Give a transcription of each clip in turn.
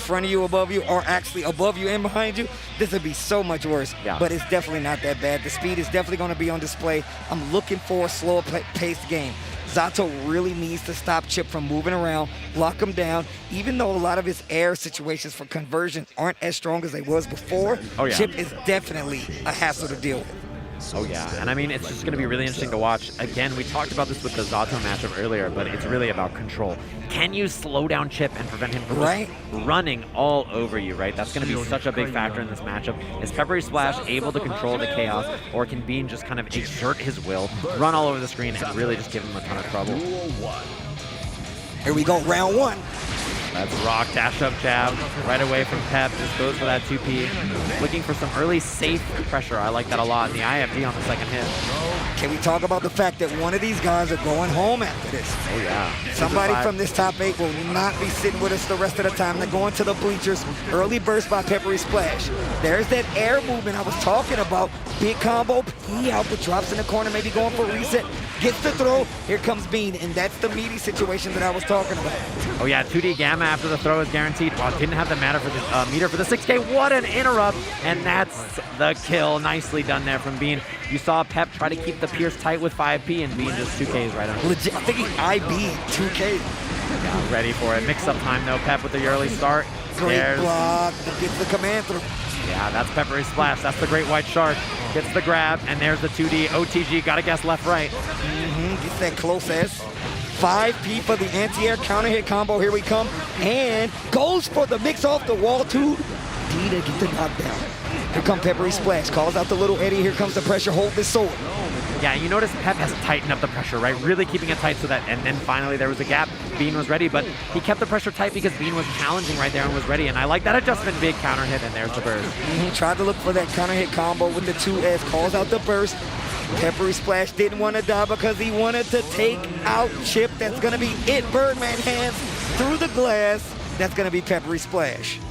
front of you, above you, or actually above you and behind you, this would be so much worse. Yeah. But it's definitely not that bad. The speed is definitely going to be on display. I'm looking for a slower paced game. Zato really needs to stop Chip from moving around, lock him down. Even though a lot of his air situations for conversion aren't as strong as they was before, Chip is definitely a hassle to deal with. Oh, yeah. And I mean, it's just going to be really interesting to watch. Again, we talked about this with the Zato matchup earlier, but it's really about control. Can you slow down Chip and prevent him from just running all over you, right? That's going to be such a big factor in this matchup. Is PepperySplash able to control the chaos, or can Bean just kind of exert his will, run all over the screen, and really just give him a ton of trouble? Here we go, round one. That's rock, dash up jab, right away from Pep, just goes for that 2P. Looking for some early safe pressure. I like that a lot. And the IFD on the second hit. Can we talk about the fact that one of these guys are going home after this? Oh, yeah. Somebody from this top 8 will not be sitting with us the rest of the time. They're going to the bleachers. Early burst by PepperySplash. There's that air movement I was talking about. Big combo, P out, but drops in the corner, maybe going for a reset. Gets the throw. Here comes Bean, and that's the meaty situation that I was talking about. Oh, yeah, 2D Gamma after the throw is guaranteed. Well, didn't have the matter for the meter for the 6K. What an interrupt, and that's the kill. Nicely done there from Bean. You saw Pep try to keep the Pierce tight with 5P, and Bean just 2Ks right on. Legit, I think he IB 2K. Yeah, ready for it. Mix-up time, though. Pep with the early start. Great block to get the command through. Yeah, that's PepperySplash. That's the Great White Shark. Gets the grab, and there's the 2D OTG. Gotta guess left-right. Gets that close S. 5P for the anti-air counter hit combo. Here we come. And goes for the mix off the wall, too. D to get the knockdown. Here comes PepperySplash. Calls out the little Eddie. Here comes the pressure. Hold this sword. Yeah, you notice Pep has tightened up the pressure, right? Really keeping it tight so that, and then finally there was a gap. Bean was ready, but he kept the pressure tight because Bean was challenging right there and was ready. And I like that adjustment, big counter hit, and there's the burst. Tried to look for that counter hit combo with the 2S. Calls out the burst. PepperySplash didn't want to die because he wanted to take out Chip. That's going to be it. Birdman hands through the glass. That's going to be PepperySplash.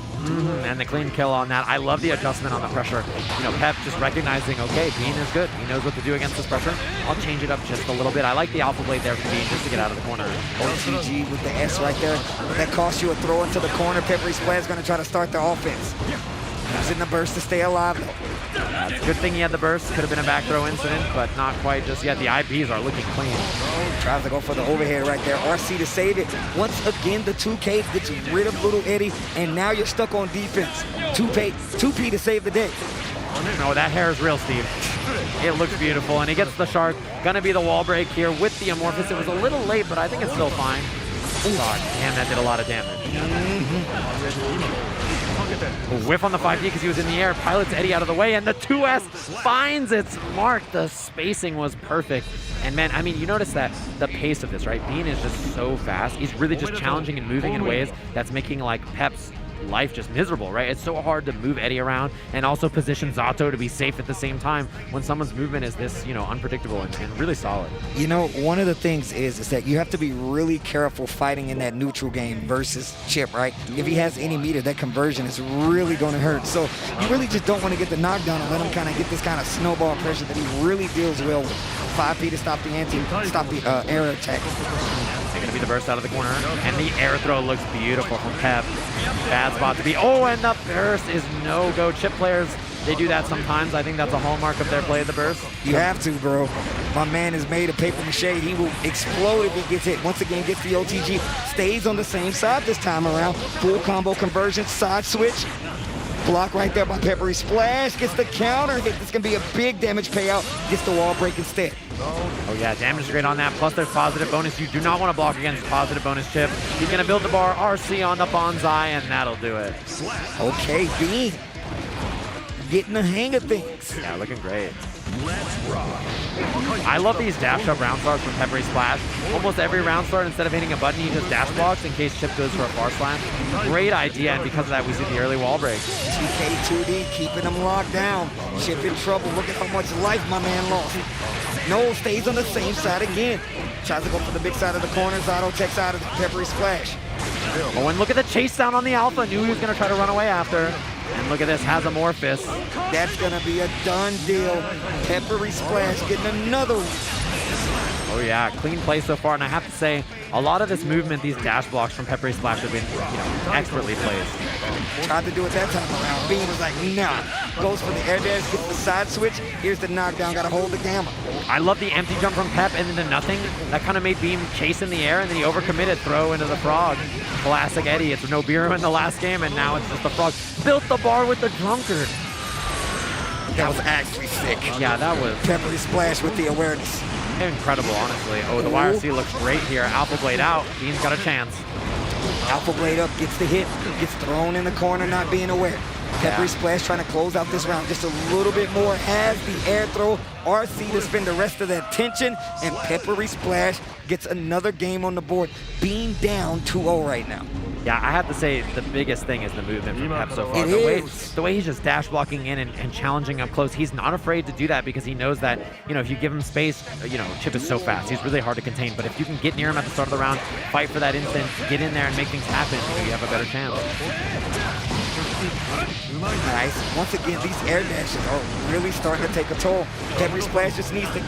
And the clean kill on that. I love the adjustment on the pressure. You know, Pep just recognizing, okay, Bean is good. He knows what to do against this pressure. I'll change it up just a little bit. I like the alpha blade there for Bean just to get out of the corner. OTG with the S right there. That costs you a throw into the corner. PepperySplash is going to try to start the offense. Using the burst to stay alive, though. It's a good thing he had the burst. Could have been a back throw incident, but not quite just yet. The IPs are looking clean. Tries to go for the overhead right there. RC to save it. Once again, the 2K gets rid of little Eddie, and now you're stuck on defense. 2P to save the day. No, that hair is real, Steve. It looks beautiful, and he gets the shark. Gonna be the wall break here with the Amorphous. It was a little late, but I think it's still fine. God damn, that did a lot of damage. Whiff on the 5D because he was in the air. Pilots Eddie out of the way, and the 2S finds its mark. The spacing was perfect. And man, I mean, you notice that the pace of this, right? Bean is just so fast. He's really just challenging and moving in ways that's making like Pep's life just miserable, right? It's so hard to move Eddie around and also position Zato to be safe at the same time when someone's movement is this, you know, unpredictable and really solid. You know, one of the things is that you have to be really careful fighting in that neutral game versus Chip, right? If he has any meter, that conversion is really going to hurt. So you really just don't want to get the knockdown and let him kind of get this kind of snowball pressure that he really deals well with. 5P to stop the air attack. They're going to be the burst out of the corner, and the air throw looks beautiful from Pep. Bad spot to be. Oh, and the burst is no-go. Chip players, they do that sometimes. I think that's a hallmark of their play, the burst. You have to, bro. My man is made of paper mache. He will explode if he gets hit. Once again, gets the OTG. Stays on the same side this time around. Full combo conversion, side switch. Block right there by PepperySplash. Gets the counter hit. This can be a big damage payout. Gets the wall break instead. Oh yeah, damage is great on that. Plus there's positive bonus. You do not want to block against positive bonus Chip. He's going to build the bar. RC on the bonsai, and that'll do it. Okay, Bean. Getting the hang of things. Yeah, looking great. I love these dash up round starts from PepperySplash. Almost every round start, instead of hitting a button, he just dash blocks in case Chip goes for a far slash. Great idea, and because of that, we see the early wall break. 2K2D keeping him locked down. Chip in trouble. Look at how much life my man lost. No, stays on the same side again. Tries to go for the big side of the corner. Zato checks out of PepperySplash. Oh, and look at the chase down on the alpha. Knew he was going to try to run away after. And look at this, has Amorphous. That's going to be a done deal. PepperySplash getting another one. Oh yeah, clean play so far, and I have to say, A lot of this movement, these dash blocks from PepperySplash have been, expertly placed. Tried to do it that time around. Bean was like, nah. Goes for the air dash, gets the side switch. Here's the knockdown, gotta hold the gamma. I love the empty jump from Pep and into nothing. That kind of made Beam chase in the air, and then he overcommitted, throw into the frog. Classic Eddie. It's no beer in the last game, and now it's just the frog. Built the bar with the drunkard. That was actually sick. Yeah, that was PepperySplash with the awareness. incredible, honestly. Oh, the YRC looks great here. Alpha Blade out. Bean's got a chance. Alpha Blade up, gets the hit, gets thrown in the corner, not being aware. PepperySplash trying to close out this round just a little bit more. Has the air throw. RC to spend the rest of that tension, and PepperySplash gets another game on the board. Bean down 2-0 right now. Yeah, I have to say the biggest thing is the movement from Pep so far. The way he's just dash blocking in and challenging up close. He's not afraid to do that because he knows that, if you give him space, Chip is so fast. He's really hard to contain. But if you can get near him at the start of the round, fight for that instant, get in there and make things happen, you have a better chance. Nice. Once again, these air dashes are really starting to take a toll. PepperySplash just needs to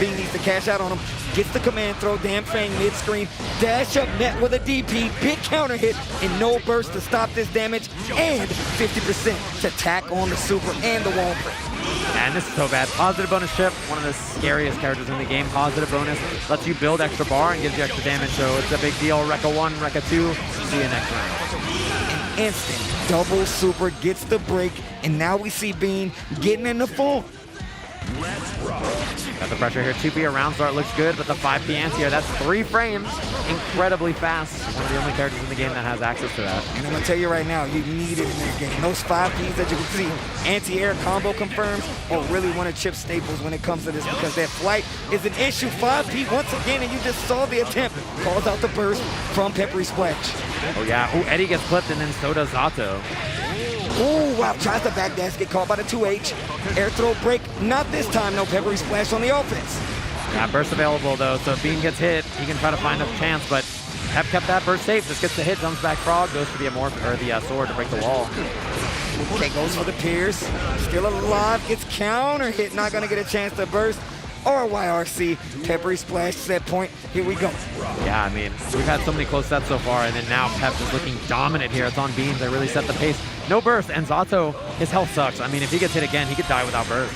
Bean needs to cash out on him. Gets the command throw, Damn Fang mid-screen. Dash up, met with a DP, big counter hit, and no burst to stop this damage, and 50% to tack on the super and the wall break. And this is so bad. Positive bonus Chip, one of the scariest characters in the game. Positive bonus lets you build extra bar and gives you extra damage, so it's a big deal. Rekka 1, Rekka 2. See you next round. Instant double super gets the break, and now we see Bean getting in the full. Got the pressure here. 2P around start looks good, but the 5P anti-air, that's 3 frames. Incredibly fast. One of the only characters in the game that has access to that. And I'm going to tell you right now, you need it in this game. Those 5Ps that you can see, anti-air combo confirms, are really one of Chip's staples when it comes to this, because that flight is an issue. 5P once again, and you just saw the attempt. Calls out the burst from PepperySplash. Oh yeah, Eddie gets clipped, and then so does Zato. Oh, wow, tries to backdash, get caught by the 2H. Air throw break, not this time, no PepperySplash on the offense. Yeah, burst available though, so if Bean gets hit, he can try to find a chance, but Pep kept that burst safe. Just gets the hit, jumps back frog, goes for the sword to break the wall. Okay, goes for the Pierce, still alive, gets counter hit, not gonna get a chance to burst. Or YRC, PepperySplash set point, here we go. Yeah, I mean, we've had so many close sets so far, and then now Pep is looking dominant here. It's on Beans, they really set the pace. No burst, and Zato, his health sucks. I mean, if he gets hit again, he could die without burst.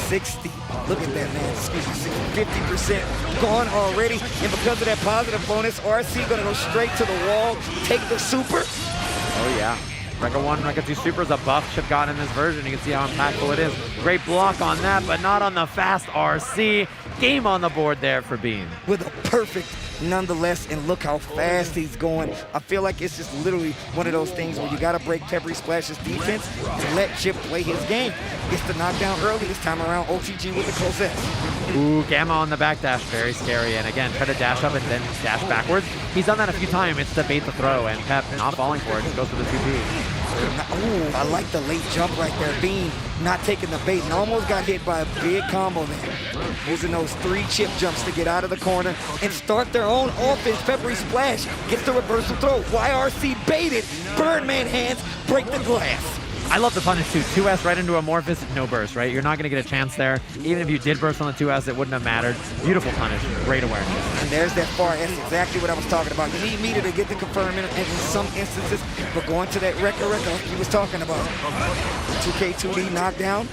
60, look at that, man, excuse me, 50% gone already, and because of that positive bonus, RC gonna go straight to the wall, take the super. Oh yeah. Rekka 1, Rekka 2 super is a buff Chip got in this version. You can see how impactful it is. Great block on that, but not on the fast RC. Game on the board there for Bean. With a perfect nonetheless, and look how fast he's going. I feel like it's just literally one of those things where you got to break PepperySplash's defense and let Chip play his game. Gets the knockdown early this time around. OTG with the close S. Ooh, Gamma on the backdash, very scary. And again, try to dash up and then dash backwards. He's done that a few times. It's to bait the throw, and Pep not falling for it. Just goes for the 2P. Ooh, I like the late jump right there. Bean not taking the bait and almost got hit by a big combo there. Using those 3 chip jumps to get out of the corner and start their own offense. PepperySplash gets the reversal throw. YRC baited. Birdman hands break the glass. I love the punish too. 2S right into Amorphous, no burst, right? You're not going to get a chance there. Even if you did burst on the 2S, it wouldn't have mattered. Beautiful punish, great awareness. And there's that far S, exactly what I was talking about. You need meter to get the confirm in some instances, but going to that Rekka he was talking about. 2K2D knockdown.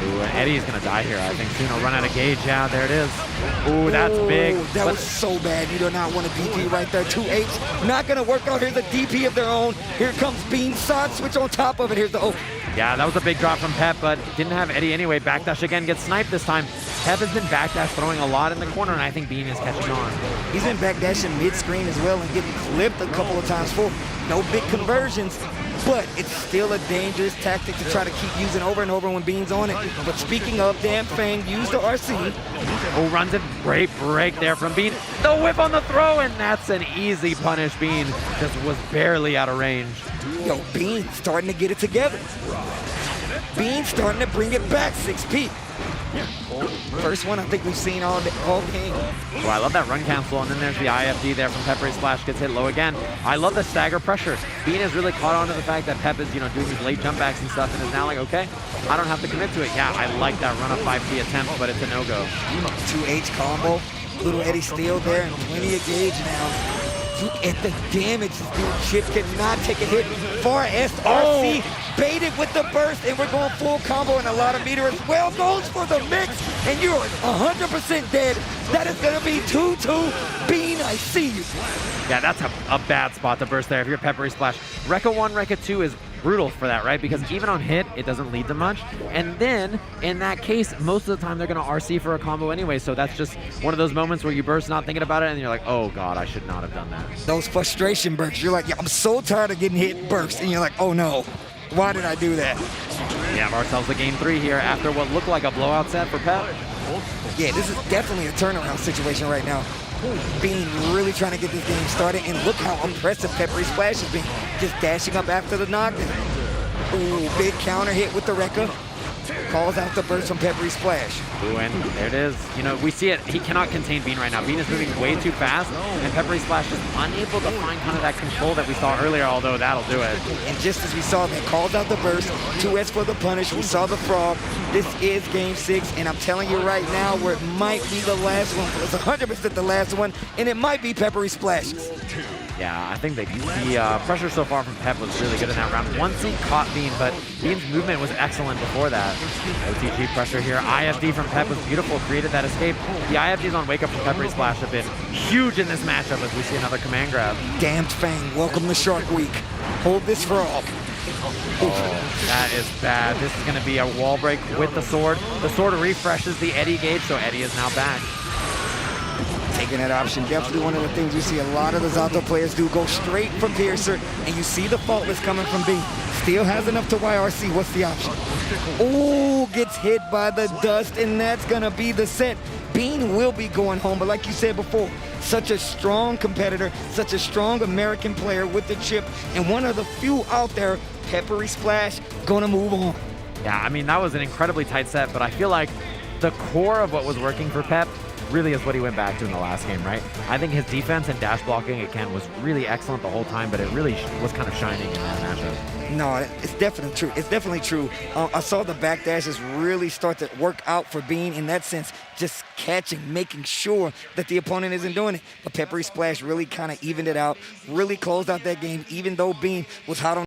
Ooh, and Eddie's going to die here. I think soon he'll run out of gauge. Yeah, there it is. Ooh, that's big. That was so bad. You do not want a DP right there. 2H, not going to work out. Here's a DP of their own. Here comes Bean, side switch on top of it. Here's the O. Yeah, that was a big drop from Pep, but didn't have Eddie anyway. Backdash again, gets sniped this time. Pep has been backdash throwing a lot in the corner, and I think Bean is catching on. He's been backdashing mid-screen as well and getting clipped a couple of times for no big conversions, but it's still a dangerous tactic to try to keep using over and over when Bean's on it. But speaking of, Damn Fang used the RC. Oh, runs it. Great break there from Bean. The whip on the throw, and that's an easy punish. Bean just was barely out of range. Yo, Bean starting to get it together. Bean starting to bring it back, 6P. First one I think we've seen all game. Oh, I love that run cancel, and then there's the IFD there from PepperySplash, gets hit low again. I love the stagger pressure. Bean has really caught on to the fact that Pep is, doing these late jump backs and stuff, and is now like, okay, I don't have to commit to it. Yeah, I like that run up 5P attempt, but it's a no-go. 2H combo. Little Eddie still there and plenty of gauge now. Look at the damage this dude Chip cannot take a hit. Far SRC baited with the burst, and we're going full combo, and a lot of meter as well goes for the mix, and you're 100% dead. That is going to be 2-2. Bean, I see you. Yeah, that's a bad spot to burst there if you're PepperySplash. Rekka 1, Rekka 2 is brutal for that, right? Because even on hit, it doesn't lead to much. And then, in that case, most of the time they're going to RC for a combo anyway, so that's just one of those moments where you burst not thinking about it, and you're like, oh god, I should not have done that. Those frustration bursts, you're like, yeah, I'm so tired of getting hit bursts, and you're like, oh no, why did I do that? We have ourselves a game 3 here after what looked like a blowout set for Pep. Yeah, this is definitely a turnaround situation right now. Bean really trying to get this game started, and look how impressive PepperySplash has been, just dashing up after the knockdown. Ooh, big counter hit with the Rekka. Calls out the burst from PepperySplash. Ooh, and there it is. You know, we see it. He cannot contain Bean right now. Bean is moving way too fast, and PepperySplash is unable to find kind of that control that we saw earlier, although that'll do it. And just as we saw that, calls out the burst, 2S for the punish. We saw the frog. This is game 6, and I'm telling you right now where it might be the last one. It's 100% the last one, and it might be PepperySplash's. Yeah, I think the pressure so far from Pep was really good in that round. One seat caught Bean, but Bean's movement was excellent before that. OTG pressure here. IFD from Pep was beautiful, created that escape. The IFDs on Wake Up from PepperySplash have been huge in this matchup as we see another command grab. Damned Fang, welcome to Shark Week. Hold this frog. Oh, that is bad. This is going to be a wall break with the sword. The sword refreshes the Eddie gauge, so Eddie is now back. Taking that option, definitely one of the things we see a lot of the Zato players do, go straight from Piercer, and you see the faultless coming from B. Still has enough to YRC, what's the option? Oh, gets hit by the dust, and that's gonna be the set. Bean will be going home, but like you said before, such a strong competitor, such a strong American player with the chip, and one of the few out there, PepperySplash, gonna move on. Yeah, I mean, that was an incredibly tight set, but I feel like the core of what was working for Pep really is what he went back to in the last game, right? I think his defense and dash blocking, again, was really excellent the whole time, but it really was kind of shining in that matchup. No, it's definitely true. It's definitely true. I saw the back dashes really start to work out for Bean in that sense, just catching, making sure that the opponent isn't doing it. But PepperySplash really kind of evened it out, really closed out that game, even though Bean was hot on